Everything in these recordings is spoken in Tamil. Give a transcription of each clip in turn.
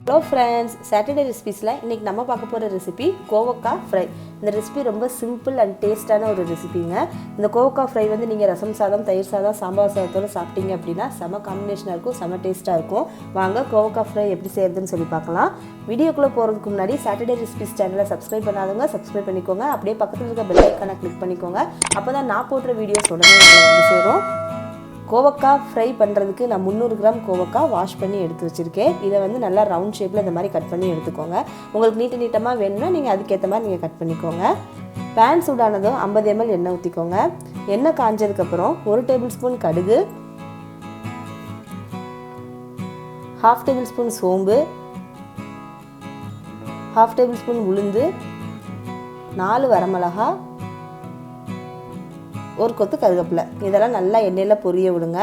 Hello friends, Saturday recipes la இன்னைக்கு நம்ம பார்க்க போற ரெசிபி கோவக்காய் ஃப்ரை. இந்த ரெசிபி ரொம்ப சிம்பிள் அண்ட் டேஸ்டான ஒரு ரெசிபிங்க. இந்த கோவக்காய் ஃப்ரை வந்து நீங்க ரசம் சாதம், தயிர் சாதம், சாம்பார் சாதத்தோட சாப்பிட்டீங்க அப்படினா செம காம்பினேஷனா இருக்கும், செம டேஸ்டா இருக்கும். வாங்க கோவக்காய் ஃப்ரை எப்படி செய்யறதுன்னு சொல்லி பார்க்கலாம். வீடியோக்குள்ள போறதுக்கு முன்னாடி Saturday recipes சேனலை சப்ஸ்கிரைப் பண்ணாதவங்க சப்ஸ்கிரைப் பண்ணிக்கோங்க. அப்படியே பக்கத்துல இருக்க பெல் ஐகானை கிளிக் பண்ணிக்கோங்க. அப்பதான் நான் போடுற வீடியோஸ் உடனே உங்களுக்கு வந்து சேரும். கோவக்காய் ஃப்ரை பண்ணுறதுக்கு நான் 300 கிராம் கோவக்காய் வாஷ் பண்ணி எடுத்து வச்சுருக்கேன். இதை வந்து நல்லா ரவுண்ட் ஷேப்பில் இந்த மாதிரி கட் பண்ணி எடுத்துக்கோங்க. உங்களுக்கு நீட்டமாக வேணும்னா நீங்கள் அதுக்கேற்ற மாதிரி நீங்கள் கட் பண்ணிக்கோங்க. பேன் சூடானதும் 50 ml எண்ணெய் ஊற்றிக்கோங்க. எண்ணெய் காஞ்சதுக்கப்புறம் 1 டேபிள் ஸ்பூன் கடுகு, 1/2 டேபிள் ஸ்பூன் சோம்பு, 1/2 டேபிள் ஸ்பூன் உளுந்து, 4 வரமிளகா, ஒரு கொத்து கருவேப்பிலை, இதெல்லாம் நல்லா எண்ணெயில் பொரிய விடுங்க.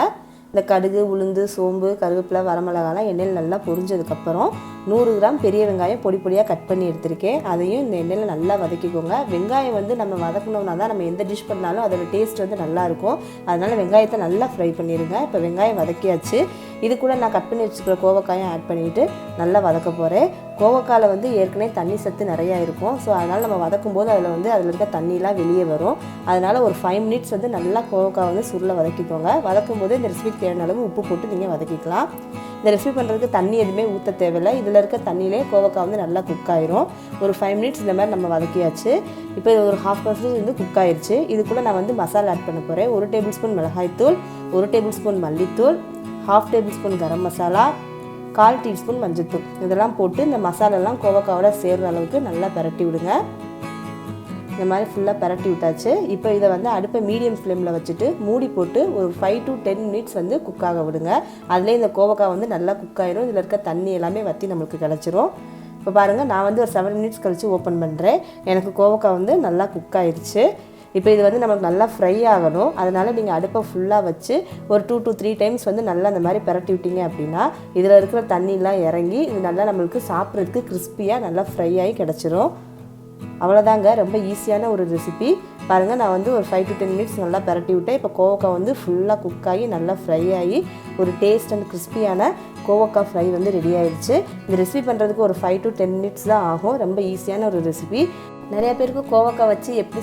இந்த கடுகு, உளுந்து, சோம்பு, கருவேப்பிலை, வரமிளகாலாம் எண்ணெயில் நல்லா பொரிஞ்சதுக்கப்புறம் 100 கிராம் பெரிய வெங்காயம் பொடி பொடியாக கட் பண்ணி எடுத்திருக்கேன். அதையும் இந்த எண்ணெயில் நல்லா வதக்கிக்கோங்க. வெங்காயம் வந்து நம்ம வதக்கணும்னா தான் நம்ம எந்த டிஷ் பண்ணாலும் அதோட டேஸ்ட் வந்து நல்லாயிருக்கும். அதனால் வெங்காயத்தை நல்லா ஃப்ரை பண்ணிடுங்க. இப்போ வெங்காயம் வதக்கியாச்சு. இது கூட நான் கட் பண்ணி வச்சுக்கிற கோவக்காயும் ஆட் பண்ணிவிட்டு நல்லா வதக்க போகிறேன். கோவக்காயில் வந்து ஏற்கனவே தண்ணி சத்து நிறையா இருக்கும். ஸோ அதனால் நம்ம வதக்கும் போது அதில் இருக்க தண்ணிலாம் வெளியே வரும். அதனால் ஒரு 5 மினிட்ஸ் வந்து நல்லா கோவக்காய் வந்து சுருளை வதக்கிக்கோங்க. வதக்கும் போது இந்த ரெசிபிக்கு தேவையான அளவு உப்பு போட்டு நீங்கள் வதக்கிக்கலாம். இந்த ரெசிபி பண்ணுறதுக்கு தண்ணி எதுவுமே ஊற்ற தேவையில்லை. இதில் இருக்க தண்ணியிலே கோவக்காய் வந்து நல்லா குக் ஆயிரும். ஒரு 5 மினிட்ஸ் இந்த மாதிரி நம்ம வதக்கியாச்சு. இப்போ இது ஒரு 1/2% வந்து குக் ஆயிடுச்சு. இது கூட நான் வந்து மசாலா ஆட் பண்ண போகிறேன். 1 டேபிள் ஸ்பூன் மிளகாய்த்தூள், 1 டேபிள் ஸ்பூன் மல்லித்தூள், 1/2 table spoon garam masala, 1/4 teaspoon மஞ்சள்தூள், இதெல்லாம் போட்டு இந்த மசாலாலாம் கோவக்காவோட சேர்கிற அளவுக்கு நல்லா பரட்டி விடுங்க. இந்த மாதிரி ஃபுல்லாக பரட்டி விட்டாச்சு. இப்போ இதை வந்து அடுப்பை மீடியம் ஃப்ளேமில் வச்சுட்டு மூடி போட்டு ஒரு 5 to 10 மினிட்ஸ் வந்து குக் ஆக விடுங்க. அதிலே இந்த கோவக்காய் வந்து நல்லா குக் ஆயிரும். இதில் இருக்க தண்ணி எல்லாமே வற்றி நம்மளுக்கு கிடச்சிரும். இப்போ பாருங்கள், நான் வந்து ஒரு 7 மினிட்ஸ் கழித்து ஓப்பன் பண்ணுறேன். எனக்கு கோவக்காய் வந்து நல்லா குக் ஆயிடுச்சு. இப்போ இது வந்து நமக்கு நல்லா ஃப்ரை ஆகணும். அதனால் நீங்கள் அடுப்பை ஃபுல்லாக வச்சு ஒரு 2 to 3 டைம்ஸ் வந்து நல்லா அந்த மாதிரி பரட்டி விட்டீங்க அப்படின்னா இதில் இருக்கிற தண்ணிலாம் இறங்கி இது நல்லா நம்மளுக்கு சாப்பிட்றதுக்கு கிறிஸ்பியாக நல்லா ஃப்ரை ஆகி கிடச்சிரும். அவ்வளோதாங்க, ரொம்ப ஈஸியான ஒரு ரெசிபி. பாருங்கள், நான் வந்து ஒரு 5 to 10 மினிட்ஸ் நல்லா பரட்டி விட்டேன். இப்போ கோவக்காய் வந்து ஃபுல்லாக குக் ஆகி நல்லா ஃப்ரை ஆகி ஒரு டேஸ்ட் அண்ட் கிறிஸ்பியான கோவக்காய் ஃப்ரை வந்து ரெடி ஆயிடுச்சு. இந்த ரெசிபி பண்ணுறதுக்கு ஒரு 5 to 10 மினிட்ஸ் தான் ஆகும். ரொம்ப ஈஸியான ஒரு ரெசிபி. நிறைய பேருக்கு கோவக்காய் வச்சு எப்படி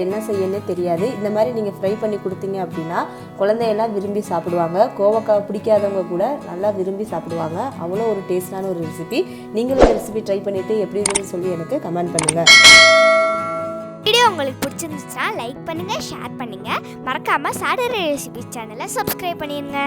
என்ன செய்யணுன்னே தெரியாது. இந்த மாதிரி நீங்கள் ஃப்ரை பண்ணி கொடுத்தீங்க அப்படின்னா குழந்தையெல்லாம் விரும்பி சாப்பிடுவாங்க. கோவக்காய் பிடிக்காதவங்க கூட நல்லா விரும்பி சாப்பிடுவாங்க. அவ்வளோ ஒரு டேஸ்டான ஒரு ரெசிபி. நீங்களும் இந்த ரெசிபி ட்ரை பண்ணிவிட்டு எப்படி இருக்குன்னு சொல்லி எனக்கு கமெண்ட் பண்ணுங்கள். வீடியோ உங்களுக்கு பிடிச்சிருந்துச்சுன்னா லைக் பண்ணுங்கள், ஷேர் பண்ணுங்கள். மறக்காமல் சாட்டர்டே ரெசிபி சேனலை சப்ஸ்கிரைப் பண்ணிடுங்க.